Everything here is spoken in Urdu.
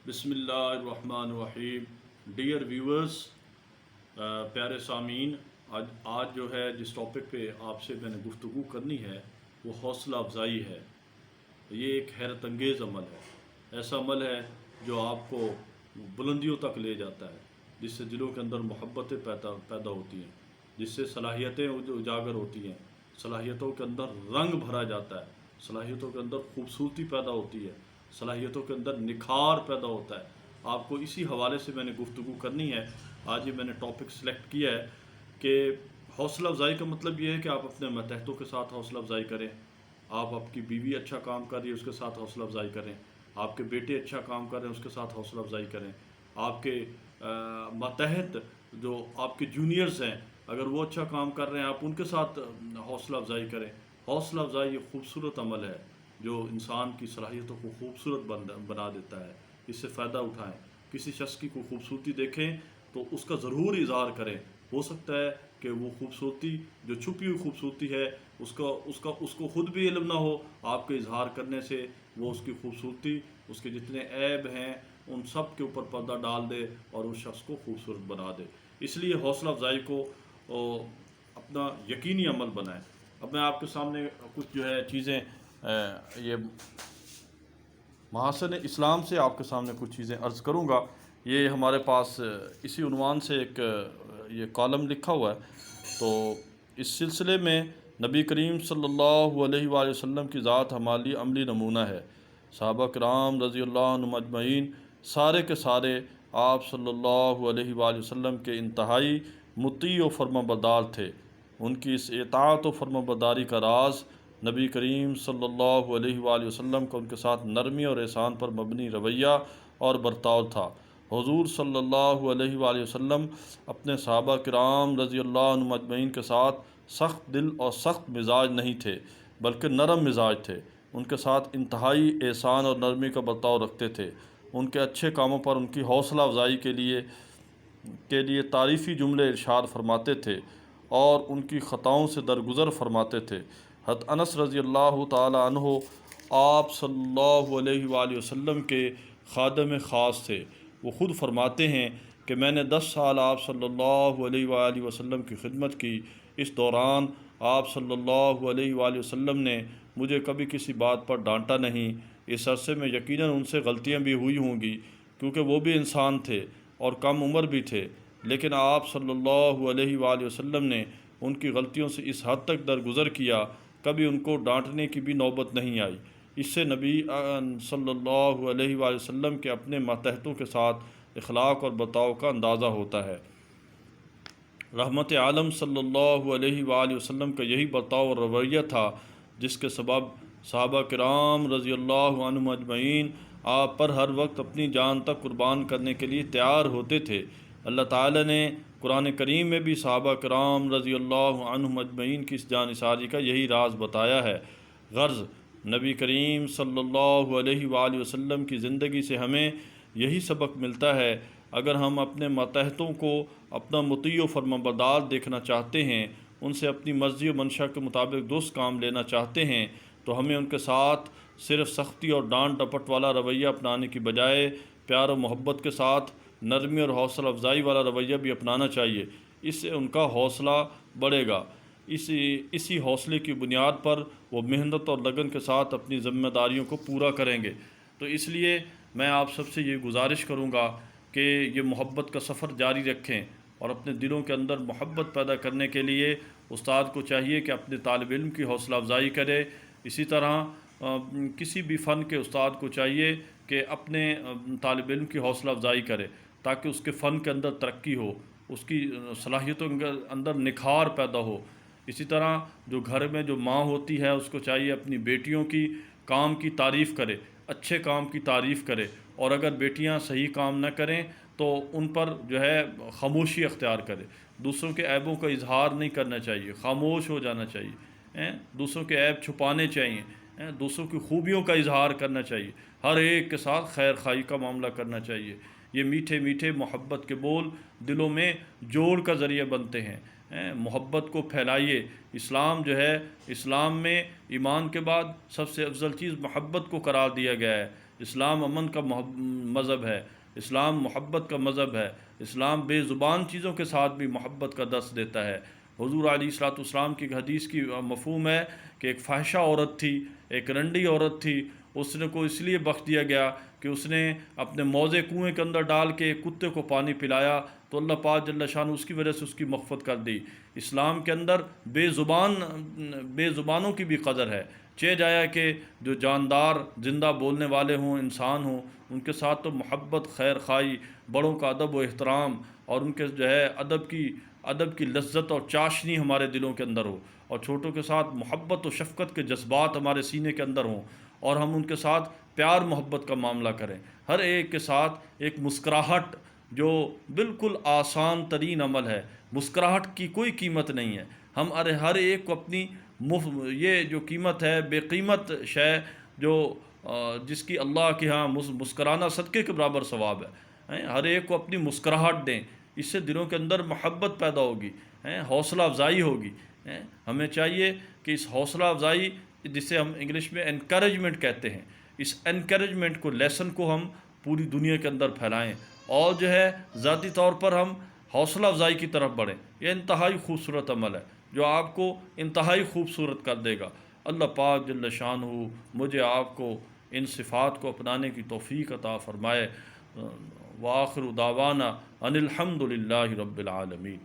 بسم اللہ الرحمن الرحیم. ڈیئر ویورز، پیارے سامعین، آج جو ہے جس ٹاپک پہ آپ سے میں نے گفتگو کرنی ہے وہ حوصلہ افزائی ہے. یہ ایک حیرت انگیز عمل ہے، ایسا عمل ہے جو آپ کو بلندیوں تک لے جاتا ہے، جس سے دلوں کے اندر محبتیں پیدا ہوتی ہیں، جس سے صلاحیتیں اجاگر ہوتی ہیں، صلاحیتوں کے اندر رنگ بھرا جاتا ہے، صلاحیتوں کے اندر خوبصورتی پیدا ہوتی ہے، صلاحیتوں کے اندر نکھار پیدا ہوتا ہے. آپ کو اسی حوالے سے میں نے گفتگو کرنی ہے. آج یہ میں نے ٹاپک سلیکٹ کیا ہے کہ حوصلہ افزائی کا مطلب یہ ہے کہ آپ اپنے ماتحتوں کے ساتھ حوصلہ افزائی کریں. آپ کی بیوی اچھا کام کر رہی ہے، اس کے ساتھ حوصلہ افزائی کریں. آپ کے بیٹے اچھا کام کر رہے ہیں، اس کے ساتھ حوصلہ افزائی کریں. آپ کے ماتحت جو آپ کے جونیئرز ہیں، اگر وہ اچھا کام کر رہے ہیں، آپ ان کے ساتھ حوصلہ افزائی کریں. حوصلہ افزائی یہ خوبصورت عمل ہے جو انسان کی صلاحیتوں کو خوبصورت بنا دیتا ہے. اس سے فائدہ اٹھائیں. کسی شخص کی کوئی خوبصورتی دیکھیں تو اس کا ضرور اظہار کریں. ہو سکتا ہے کہ وہ خوبصورتی جو چھپی ہوئی خوبصورتی ہے اس کو خود بھی علم نہ ہو، آپ کے اظہار کرنے سے وہ اس کی خوبصورتی، اس کے جتنے عیب ہیں ان سب کے اوپر پردہ ڈال دے اور اس شخص کو خوبصورت بنا دے. اس لیے حوصلہ افزائی کو اپنا یقینی عمل بنائیں. اب میں آپ کے سامنے کچھ جو ہے چیزیں یہ محاسن اسلام سے آپ کے سامنے کچھ چیزیں عرض کروں گا. یہ ہمارے پاس اسی عنوان سے ایک یہ کالم لکھا ہوا ہے. تو اس سلسلے میں نبی کریم صلی اللہ علیہ وآلہ وسلم کی ذات ہماری عملی نمونہ ہے. صحابہ کرام رضی اللہ عنہم اجمعین سارے کے سارے آپ صلی اللہ علیہ وآلہ وسلم کے انتہائی مطیع و فرمانبردار تھے. ان کی اس اطاعت و فرمانبرداری کا راز نبی کریم صلی اللہ علیہ وآلہ وسلم کا ان کے ساتھ نرمی اور احسان پر مبنی رویہ اور برتاؤ تھا. حضور صلی اللہ علیہ وآلہ وسلم اپنے صحابہ کرام رضی اللہ عنہم اجمعین کے ساتھ سخت دل اور سخت مزاج نہیں تھے بلکہ نرم مزاج تھے. ان کے ساتھ انتہائی احسان اور نرمی کا برتاؤ رکھتے تھے. ان کے اچھے کاموں پر ان کی حوصلہ افزائی کے لیے تعریفی جملے ارشاد فرماتے تھے اور ان کی خطاؤں سے درگزر فرماتے تھے. حضرت انس رضی اللہ تعالی عنہ آپ صلی اللہ علیہ وآلہ وسلم کے خادم خاص تھے. وہ خود فرماتے ہیں کہ میں نے 10 سال آپ صلی اللہ علیہ وآلہ وسلم کی خدمت کی. اس دوران آپ صلی اللہ علیہ وآلہ وسلم نے مجھے کبھی کسی بات پر ڈانٹا نہیں. اس عرصے میں یقیناً ان سے غلطیاں بھی ہوئی ہوں گی کیونکہ وہ بھی انسان تھے اور کم عمر بھی تھے، لیکن آپ صلی اللہ علیہ وآلہ وسلم نے ان کی غلطیوں سے اس حد تک درگزر کیا کبھی ان کو ڈانٹنے کی بھی نوبت نہیں آئی. اس سے نبی صلی اللہ علیہ وآلہ وسلم کے اپنے ماتحتوں کے ساتھ اخلاق اور برتاؤ کا اندازہ ہوتا ہے. رحمت عالم صلی اللہ علیہ وآلہ وسلم کا یہی برتاؤ اور رویہ تھا جس کے سبب صحابہ کرام رضی اللہ عنہم اجمعین آپ پر ہر وقت اپنی جان تک قربان کرنے کے لیے تیار ہوتے تھے. اللہ تعالی نے قرآن کریم میں بھی صحابہ کرام رضی اللہ عنہم اجمعین کی اس جانثاری کا یہی راز بتایا ہے. غرض نبی کریم صلی اللہ علیہ وآلہ وسلم کی زندگی سے ہمیں یہی سبق ملتا ہے. اگر ہم اپنے ماتحتوں کو اپنا مطیع و فرمانبردار دیکھنا چاہتے ہیں، ان سے اپنی مرضی و منشا کے مطابق درست کام لینا چاہتے ہیں، تو ہمیں ان کے ساتھ صرف سختی اور ڈانٹ ڈپٹ والا رویہ اپنانے کی بجائے پیار و محبت کے ساتھ نرمی اور حوصلہ افزائی والا رویہ بھی اپنانا چاہیے. اس سے ان کا حوصلہ بڑھے گا. اسی حوصلے کی بنیاد پر وہ محنت اور لگن کے ساتھ اپنی ذمہ داریوں کو پورا کریں گے. تو اس لیے میں آپ سب سے یہ گزارش کروں گا کہ یہ محبت کا سفر جاری رکھیں اور اپنے دلوں کے اندر محبت پیدا کرنے کے لیے استاد کو چاہیے کہ اپنے طالب علم کی حوصلہ افزائی کرے. اسی طرح کسی بھی فن کے استاد کو چاہیے کہ اپنے طالب علم کی حوصلہ افزائی کرے تاکہ اس کے فن کے اندر ترقی ہو، اس کی صلاحیتوں کے اندر نکھار پیدا ہو. اسی طرح جو گھر میں جو ماں ہوتی ہے اس کو چاہیے اپنی بیٹیوں کی کام کی تعریف کرے، اچھے کام کی تعریف کرے، اور اگر بیٹیاں صحیح کام نہ کریں تو ان پر جو ہے خاموشی اختیار کرے. دوسروں کے عیبوں کا اظہار نہیں کرنا چاہیے، خاموش ہو جانا چاہیے. دوسروں کے عیب چھپانے چاہیے، دوسروں کی خوبیوں کا اظہار کرنا چاہیے، ہر ایک کے ساتھ خیر خواہی کا معاملہ کرنا چاہیے. یہ میٹھے میٹھے محبت کے بول دلوں میں جوڑ کا ذریعہ بنتے ہیں. محبت کو پھیلائیے. اسلام جو ہے، اسلام میں ایمان کے بعد سب سے افضل چیز محبت کو قرار دیا گیا ہے. اسلام امن کا مذہب ہے، اسلام محبت کا مذہب ہے، اسلام بے زبان چیزوں کے ساتھ بھی محبت کا درس دیتا ہے۔ حضور علیہ الصلوۃ والسلام کی ایک حدیث کی مفہوم ہے کہ ایک فاحشہ عورت تھی، ایک رنڈی عورت تھی، اس نے کو اس لیے بخش دیا گیا کہ اس نے اپنے موزے کنویں کے اندر ڈال کے کتے کو پانی پلایا، تو اللہ پاک جل شانہ اس کی وجہ سے اس کی مغفرت کر دی۔ اسلام کے اندر بے زبانوں کی بھی قدر ہے۔ چہ جایا کہ جو جاندار زندہ بولنے والے ہوں، انسان ہوں، ان کے ساتھ تو محبت، خیر خواہی، بڑوں کا ادب و احترام، اور ان کے جو ہے ادب کی لذت اور چاشنی ہمارے دلوں کے اندر ہو، اور چھوٹوں کے ساتھ محبت و شفقت کے جذبات ہمارے سینے کے اندر ہوں، اور ہم ان کے ساتھ پیار محبت کا معاملہ کریں۔ ہر ایک کے ساتھ ایک مسکراہٹ، جو بالکل آسان ترین عمل ہے، مسکراہٹ کی کوئی قیمت نہیں ہے۔ ہم ہر ایک کو اپنی یہ جو قیمت ہے، بے قیمت شے جو جس کی اللہ کے ہاں مسکرانا صدقے کے برابر ثواب ہے، ہر ایک کو اپنی مسکراہٹ دیں، اس سے دلوں کے اندر محبت پیدا ہوگی، حوصلہ افزائی ہوگی۔ ہمیں چاہیے کہ اس حوصلہ افزائی، جسے ہم انگلش میں انکریجمنٹ کہتے ہیں، اس انکریجمنٹ کو، لیسن کو ہم پوری دنیا کے اندر پھیلائیں، اور جو ہے ذاتی طور پر ہم حوصلہ افزائی کی طرف بڑھیں۔ یہ انتہائی خوبصورت عمل ہے جو آپ کو انتہائی خوبصورت کر دے گا۔ اللہ پاک جل شانہ مجھے آپ کو ان صفات کو اپنانے کی توفیق عطا فرمائے۔ وآخر دعوانا ان الحمد للہ رب العالمین۔